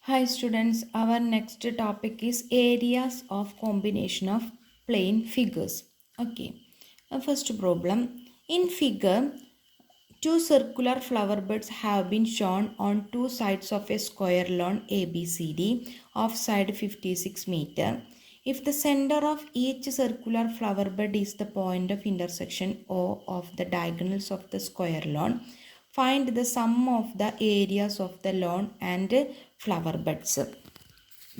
Hi students, our next topic is areas of combination of plane figures. Okay, first problem. In figure, two circular flower buds have been shown on two sides of a square lawn ABCD of side 56 meter. If the center of each circular flower bud is the point of intersection O of the diagonals of the square lawn, find the sum of the areas of the lawn and flower buds.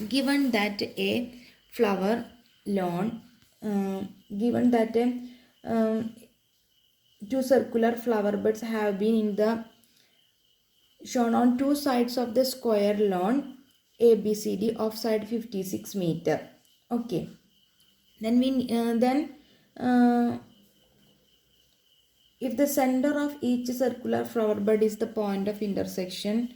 Given that a flower lawn, given that um, two circular flower buds have been in the shown on two sides of the square lawn ABCD of side 56 meter. Okay. Then if the center of each circular flower bud is the point of intersection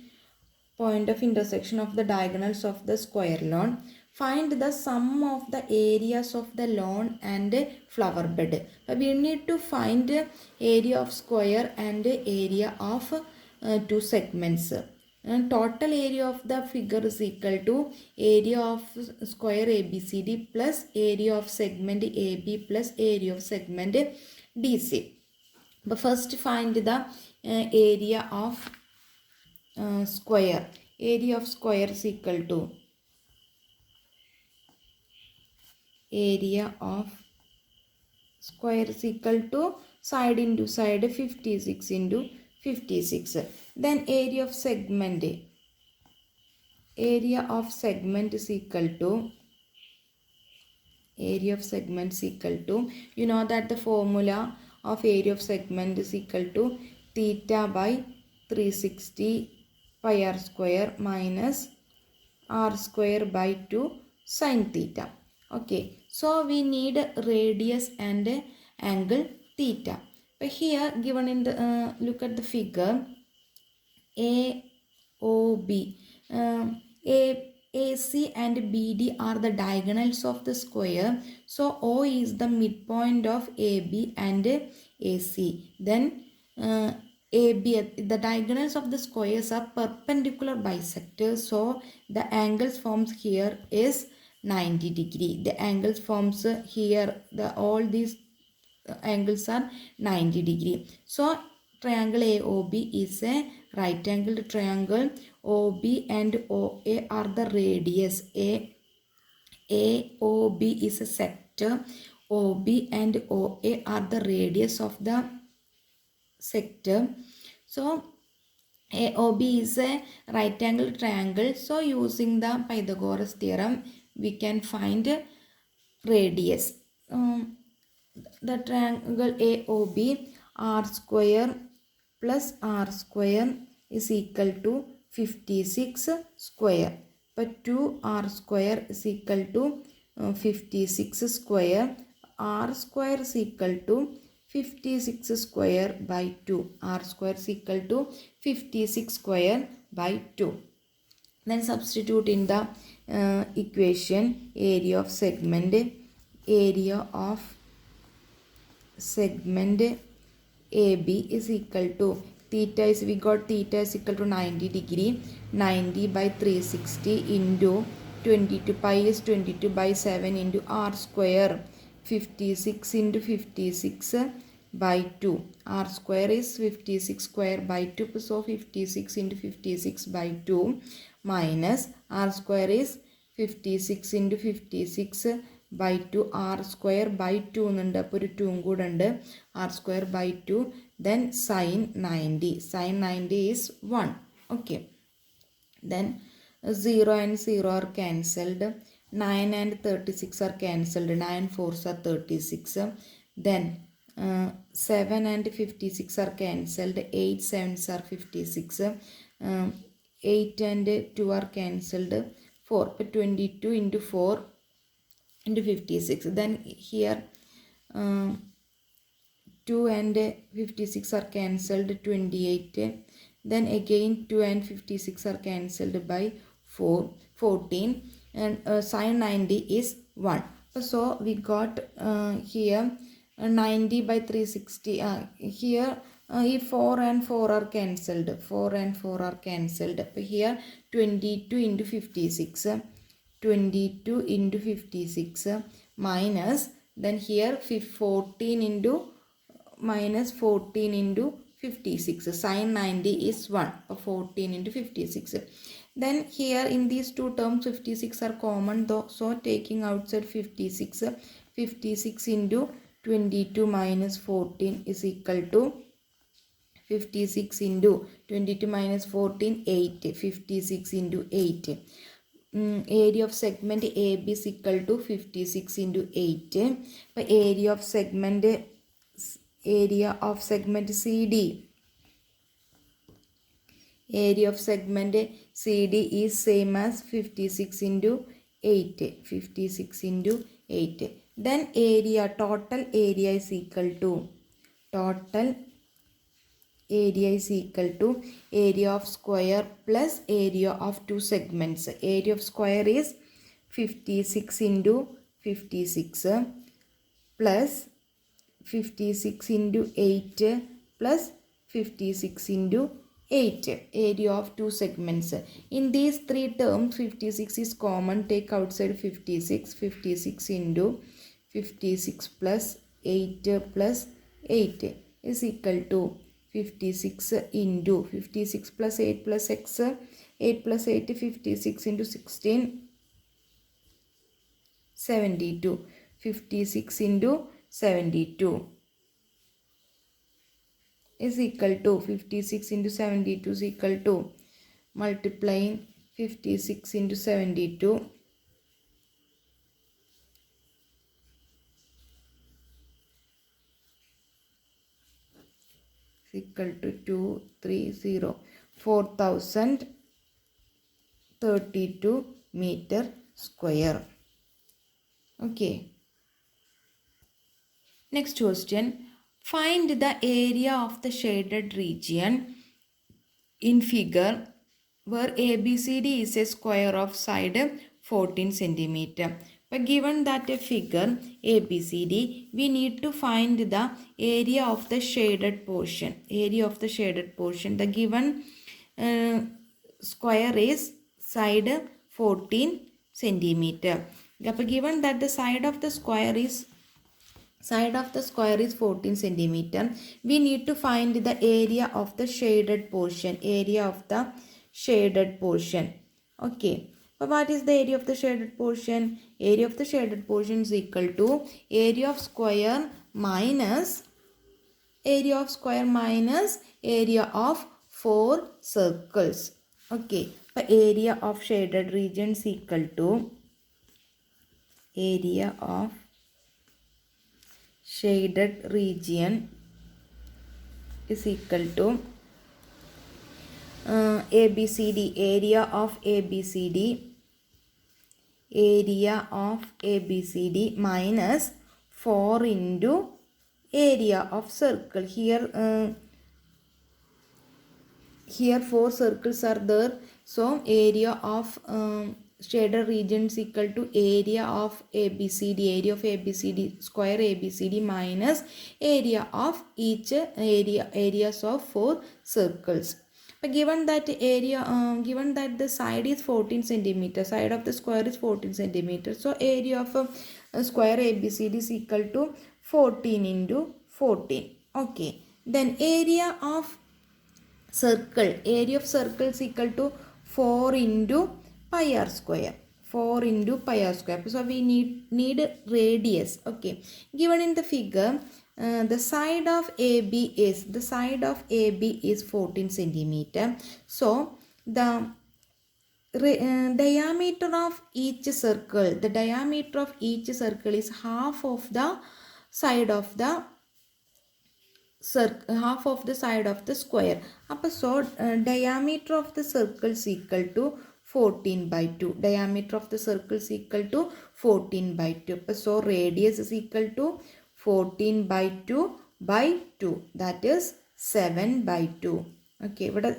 of the diagonals of the square lawn, find the sum of the areas of the lawn and flower bed. We need to find area of square and area of two segments. And total area of the figure is equal to area of square ABCD plus area of segment AB plus area of segment DC. But first find the area of square. Area of square is equal to area of square is equal to side into side 56 into 56. Then area of segment is equal to you know that the formula of area of segment is equal to theta by 360 pi r square minus r square by 2 sin theta. Okay, so we need radius and angle theta. But here given in the look at the figure AOB. AC and BD are the diagonals of the square. So O is the midpoint of AB and AC. Then AB, the diagonals of the squares are perpendicular bisectors. So the angles forms here is 90 degree. The angles forms here, all these angles are 90 degree. So triangle AOB is a right angled triangle. OB and OA are the radius. AOB is a sector. OB and OA are the radius of the sector. So AOB is a right angle triangle. So using the Pythagoras theorem, we can find radius. The triangle AOB, r square plus r square is equal to 56 square. But 2r square is equal to 56 square. R square is equal to 56 square by 2. R square is equal to 56 square by 2. Then substitute in the equation area of segment AB is equal to theta is, we got theta is equal to 90 degree. 90 by 360 into 22, pi is 22 by 7 into r square, 56 into 56 by 2. R square is 56 square by 2. So 56 into 56 by 2 minus r square is 56 into 56 by 2. R square by 2 എന്നുണ്ട്. അപ്പോൾ ഒരു 2 കൂടെ ഉണ്ട്. R square by 2. Then sin 90. Sin 90 is 1. Okay. Then 0 and 0 are cancelled. 9 and 36 are cancelled. 9 4s are 36. Then 7 and 56 are cancelled. 8 7s are 56. 8 and 2 are cancelled. 4. But 22 into 4 into 56. Then here 2 and 56 are cancelled. 28. Then again 2 and 56 are cancelled by 14. And sin 90 is 1. So we got here 90 by 360. Here if 4 and 4 are cancelled, 4 and 4 are cancelled. Here 22 into 56, 22 into 56 minus, then here 14 into minus 14 into 56. Sin 90 is 1. 14 into 56. Then here in these two terms 56 are common though. So taking outside 56, 56 into 22 minus 14 is equal to 56 into 22 minus 14, 8. 56 into 8. Area of segment AB is equal to 56 into 8. But area of segment CD. Area of segment CD is same as 56 into 8. 56 into 8. Then area, total area is equal to, total area is equal to area of square plus area of two segments. Area of square is 56 into 56 plus 56 into 8 plus 56 into 8. Area of two segments. In these three terms 56 is common. Take outside 56. 56 into 56 plus 8 plus 8 is equal to 56 into 56 plus 8 plus x, 8 plus 8, 56 into 16, 72. 56 into 72 is equal to 56 into 72 is equal to multiplying 56 into 72 is equal to 230 4032 meter square. Okay. Next question. Find the area of the shaded region in figure where ABCD is a square of side 14 centimeter. But given that a figure ABCD, we need to find the area of the shaded portion. Area of the shaded portion. The given square is side 14 centimeter. Given that the side of the square is 14 centimeter, we need to find the area of the shaded portion. Area of the shaded portion. Okay. But what is the area of the shaded portion? Area of the shaded portion is equal to area of square minus area of 4 circles. Okay. But area of shaded region is equal to area of shaded region is equal to ABCD, area of ABCD minus 4 into area of circle. Here 4 circles are there, so area of shaded region is equal to area of ABCD, square ABCD minus area of each areas of 4 circles. But given that the side is 14 centimeter, side of the square is 14 centimeter, so area of a square ABCD is equal to 14 into 14. Okay. Then area of circle is equal to 4 into pi r square. 4 into pi r square. So we need radius. Okay. Given in the figure, the side of AB is 14 centimeter. So the diameter of each circle, is half of the side of the square. So diameter of the circle is equal to 14 by 2. Diameter of the circle is equal to 14 by 2. So radius is equal to 14 by 2 by 2. That is 7 by 2. Okay, ഇവിടെ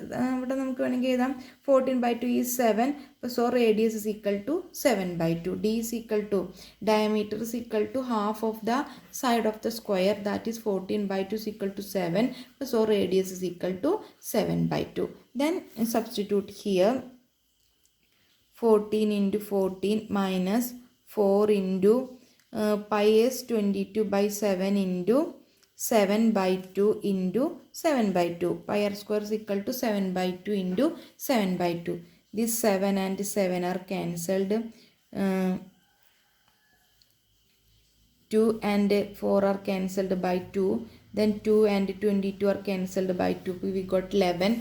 നമുക്ക് വേണമെങ്കിൽ എഴുതാം 14/2 is 7. So radius is equal to 7/2. D is equal to diameter is equal to half of the side of the square, that is 14/2 is equal to 7. So radius is equal to 7/2. Then substitute here 14 into 14 minus 4 into pi is 22/7 into 7/2 into 7/2. Pi r square is equal to 7/2 into 7/2. This 7 and 7 are cancelled. 2 and 4 are cancelled by 2. Then 2 and 22 are cancelled by 2. We got 11.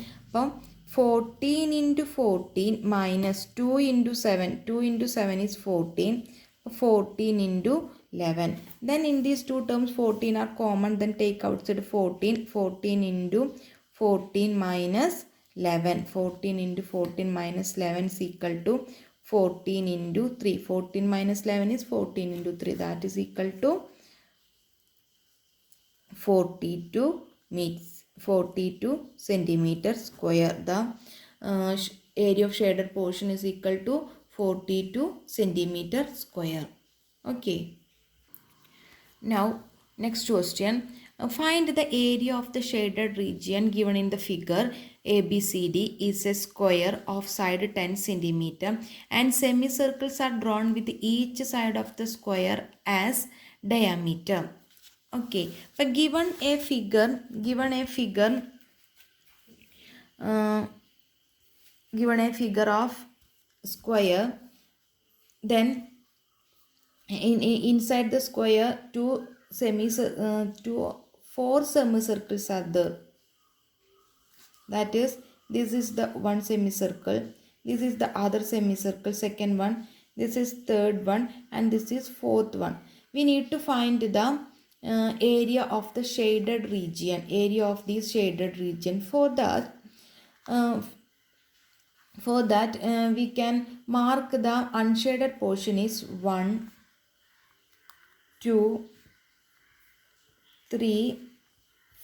14 into 14 minus 2 into 7. 2 into 7 is 14. 14 into 11. Then in these two terms 14 are common. Then take outside 14. 14 into 14 minus 11. 14 into 14 minus 11 is equal to 14 into 3. 14 minus 11 is 14 into 3. That is equal to 42 centimeter square. The area of shaded portion is equal to 42 centimeter square. Okay. Now next question. Find the area of the shaded region given in the figure. ABCD is a square of side 10 centimeter and semicircles are drawn with each side of the square as diameter. Okay, but given a figure of square, then inside the square four semicircles are there. That is, this is the one semicircle, this is the other semicircle, second one, this is third one, and this is fourth one. We need to find the area of the shaded region, area of this shaded region. For that we can mark the unshaded portion is 1, 2, 3,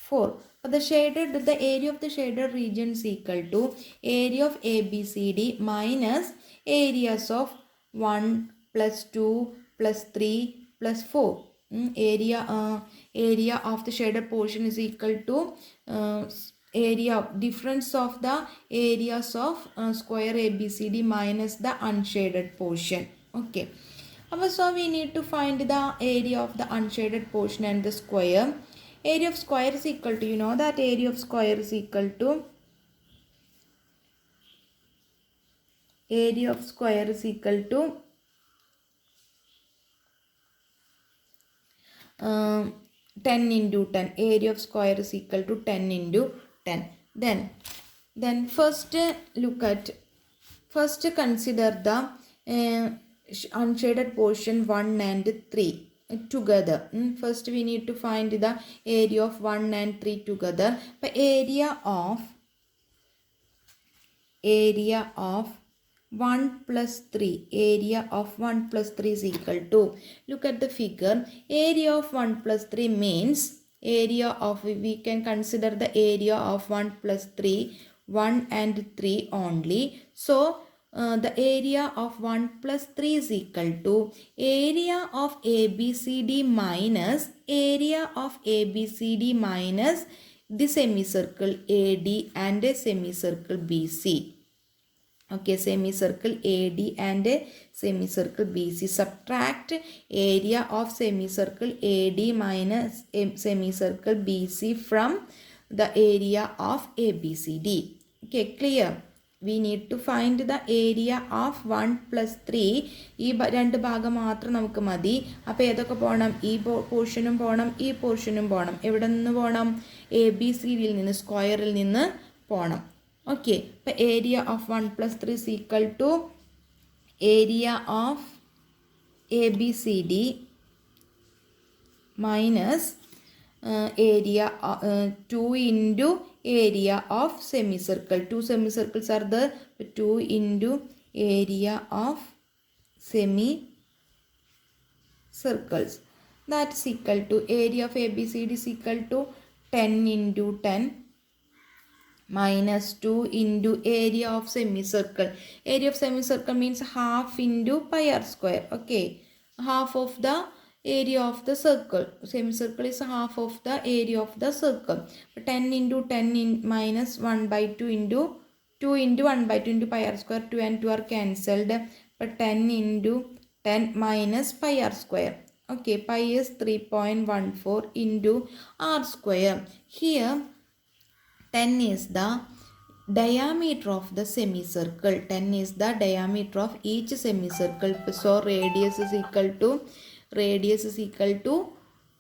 4. But the area of the shaded region is equal to area of ABCD minus areas of 1 plus 2 plus 3 plus 4. Area of the shaded portion is equal to difference of the areas of square ABCD minus the unshaded portion. Okay. So we need to find the area of the unshaded portion and the square. Area of square is equal to, you know that area of square is equal to 10 into 10. Area of square is equal to 10 into 10. Then first consider the unshaded portion 1 and 3 together. First we need to find the area of 1 and 3 together. But area of 1 plus 3, area of 1 plus 3 is equal to, look at the figure, area of 1 plus 3 means area of, we can consider the area of 1 plus 3, 1 and 3 only. So the area of 1 plus 3 is equal to area of ABCD minus area of ABCD minus the semicircle AD and a semicircle BC. Okay, semicircle AD and a semicircle BC. Subtract area of semicircle AD minus semicircle BC from the area of ABCD. Okay, clear? We need to find the area of 1 plus 3. ഈ രണ്ട് ഭാഗം മാത്രം നമുക്ക് മതി. അപ്പോൾ ഏതൊക്കെ പോകണം? ഈ പോർഷനും പോകണം, ഈ പോർഷനും പോകണം. എവിടെ നിന്ന് പോകണം? ABCDയിൽ നിന്ന്, സ്ക്വയറിൽ നിന്ന് പോകണം. Okay, അപ്പോൾ area of 1 plus 3 is equal to area of ABCD minus area 2 into area of semicircle. 2 semicircles are there. 2 into area of semicircles. That is equal to area of ABCD is equal to 10 into 10 minus 2 into area of semicircle. Area of semicircle means half into pi r square. Okay, half of the area of the circle. Semicircle is half of the area of the circle. 10 into 10 in minus 1 by 2 into 2 into 1 by 2 into pi r square. 2 and 2 are cancelled. But 10 into 10 minus pi r square. Okay, pi is 3.14 into r square. Here 10 is the diameter of the semicircle. 10 is the diameter of each semicircle. So radius is equal to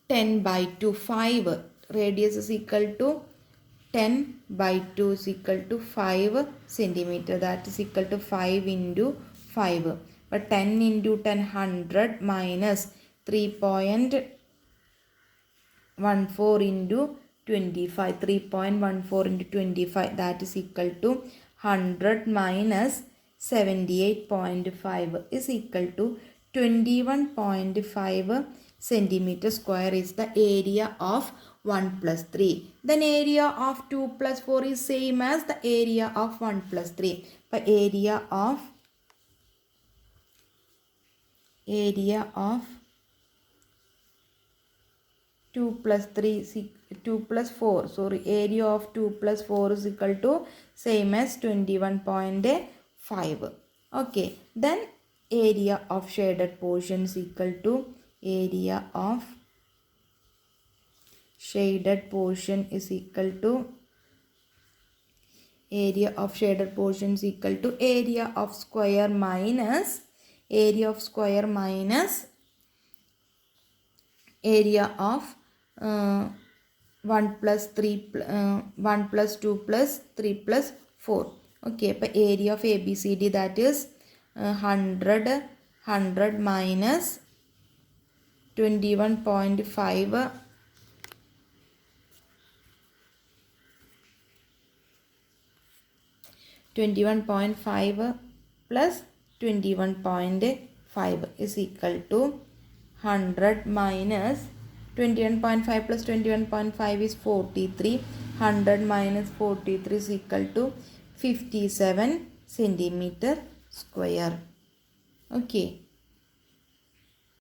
10 by 2, 5. Radius is equal to 10 by 2 is equal to 5 centimeter. That is equal to 5 into 5. But 10 into 10, 100 minus 3.14 into 25. 3.14 into 25, that is equal to 100 minus 78.5 is equal to 21.5 centimeter square is the area of 1 plus 3. Then area of 2 plus 4 is same as the area of 1 plus 3. But area of 2 plus 3 2 plus 4, sorry, area of 2 plus 4 is equal to same as 21.5. okay, then area of shaded portion is equal to area of shaded portion is equal to area of shaded portion is equal to area of square minus area of square minus area of 1 plus 3 1 plus 2 plus 3 plus 4. okay, but area of ABCD, that is 100 minus 21.5 plus 21.5 is equal to 100 minus 21.5 plus 21.5 is 43. 100 minus 43 is equal to 57 centimeter square. Okay.